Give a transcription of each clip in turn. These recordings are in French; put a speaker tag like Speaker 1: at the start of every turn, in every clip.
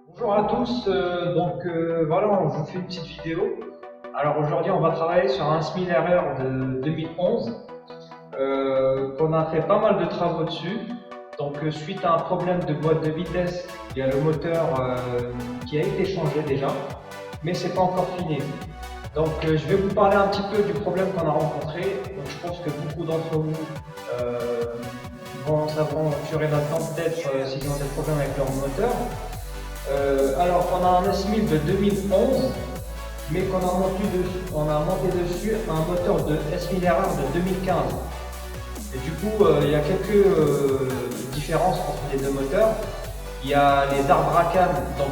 Speaker 1: Bonjour à tous, voilà, on vous fait une petite vidéo. Alors aujourd'hui, on va travailler sur un SMILERRER de 2011, qu'on a fait pas mal de travaux dessus. Suite à un problème de boîte de vitesse, il y a le moteur qui a été changé déjà, mais c'est pas encore fini. Je vais vous parler un petit peu du problème qu'on a rencontré. Donc, je pense que beaucoup d'entre vous vont s'aventurer là-dedans peut-être s'ils ont des problèmes avec leur moteur. Alors qu'on a un S1000 de 2011, mais on a monté dessus un moteur de SMILERRER de 2015. Et du coup, il y a quelques différences entre les deux moteurs. Il y a les arbres à cam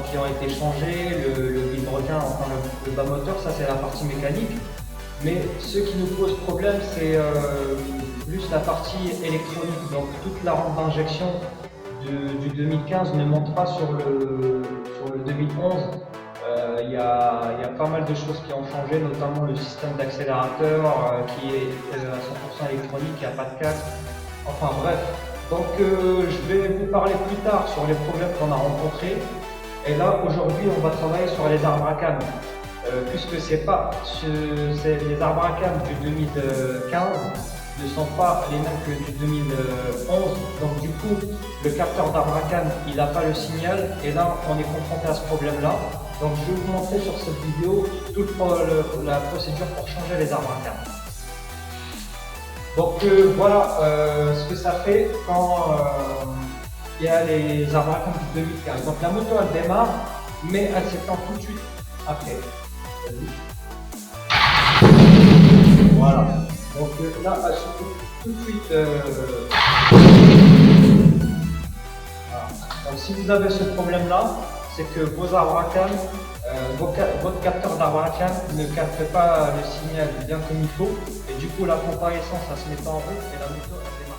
Speaker 1: qui ont été changés, le vilebrequin, enfin le bas moteur, ça c'est la partie mécanique. Mais ce qui nous pose problème, c'est plus la partie électronique. Donc toute la rampe d'injection du 2015 ne monte pas sur le 2011. Il y a pas mal de choses qui ont changé, notamment le système d'accélérateur qui est à 100% électronique, il n'y a pas de casque. Enfin bref. Je vais vous parler plus tard sur les problèmes qu'on a rencontrés. Et là, aujourd'hui, on va travailler sur les arbres à cam. Puisque c'est les arbres à cam du 2015 ne sont pas les mêmes que du 2011. Donc du coup, le capteur d'arbre à cam, il n'a pas le signal. Et là, on est confronté à ce problème-là. Donc je vais vous montrer sur cette vidéo toute la procédure pour changer les arbres à cam. Voilà ce que ça fait quand il y a les arbres à cam du 2015. Donc la moto elle démarre, mais elle s'éteint tout de suite après. Voilà. Là, elle se coupe tout de suite. Voilà. Donc si vous avez ce problème-là, c'est que vos arbres à cam, votre capteur d'arbre à cam ne capte pas le signal bien comme il faut. Et du coup, la comparaison, ça se met en route et la moto, elle démarre.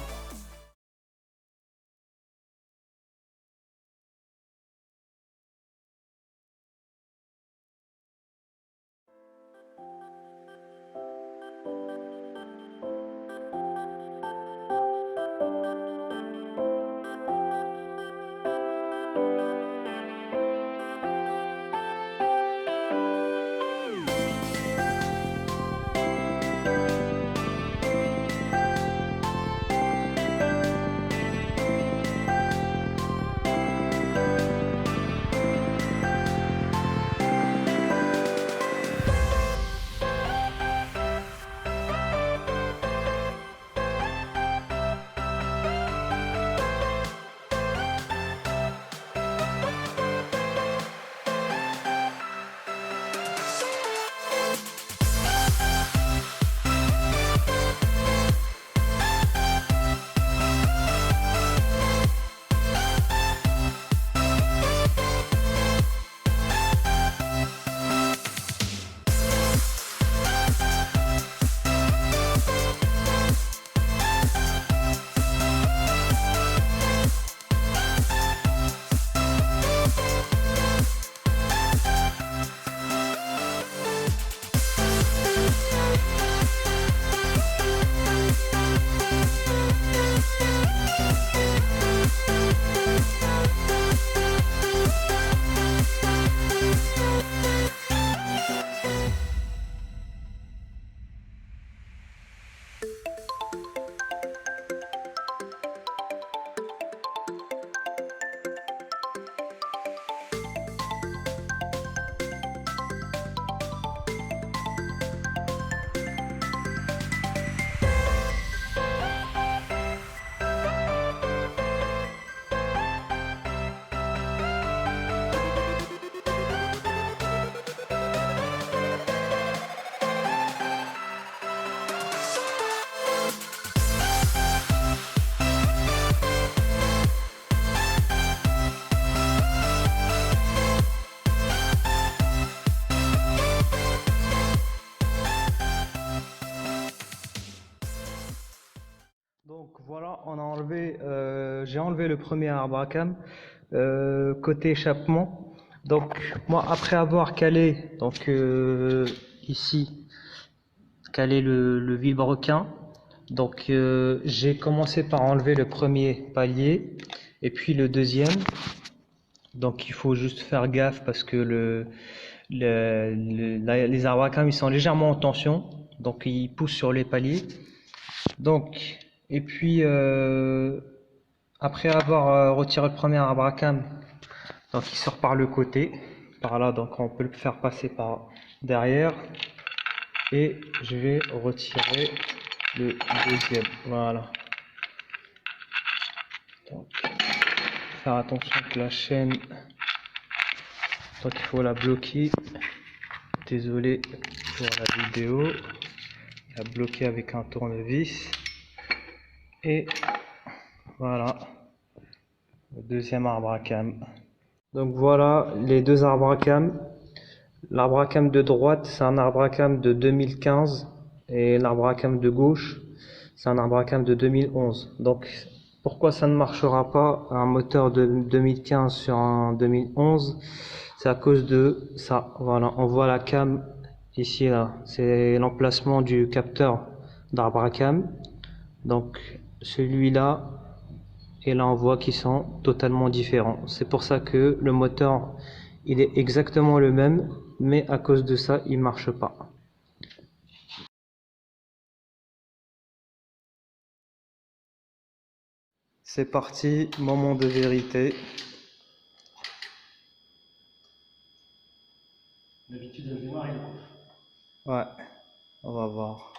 Speaker 1: Donc voilà, j'ai enlevé le premier arbre à cam côté échappement. Donc moi après avoir calé ici calé le vilebrequin, j'ai commencé par enlever le premier palier et puis le deuxième. Donc il faut juste faire gaffe parce que les Abracam ils sont légèrement en tension, donc ils poussent sur les paliers. Donc, et puis après avoir retiré le premier Abracam, donc il sort par le côté, par là, donc on peut le faire passer par derrière. Et je vais retirer le deuxième. Voilà. Donc, faire attention que la chaîne, donc il faut la bloquer. Désolé pour la vidéo. La bloquer avec un tournevis. Et voilà. Le deuxième arbre à cam. Donc voilà les deux arbres à cam. L'arbre à cam de droite, c'est un arbre à cam de 2015. Et l'arbre à cam de gauche, c'est un arbre à cam de 2011. Donc pourquoi ça ne marchera pas un moteur de 2015 sur un 2011? C'est à cause de ça. Voilà, on voit la cam ici là. C'est l'emplacement du capteur d'arbre à cam. Donc celui-là et là on voit qu'ils sont totalement différents. C'est pour ça que le moteur il est exactement le même, mais à cause de ça il marche pas. C'est parti, moment de vérité.
Speaker 2: D'habitude, elle démarre, il coupe.
Speaker 1: Ouais, on va voir.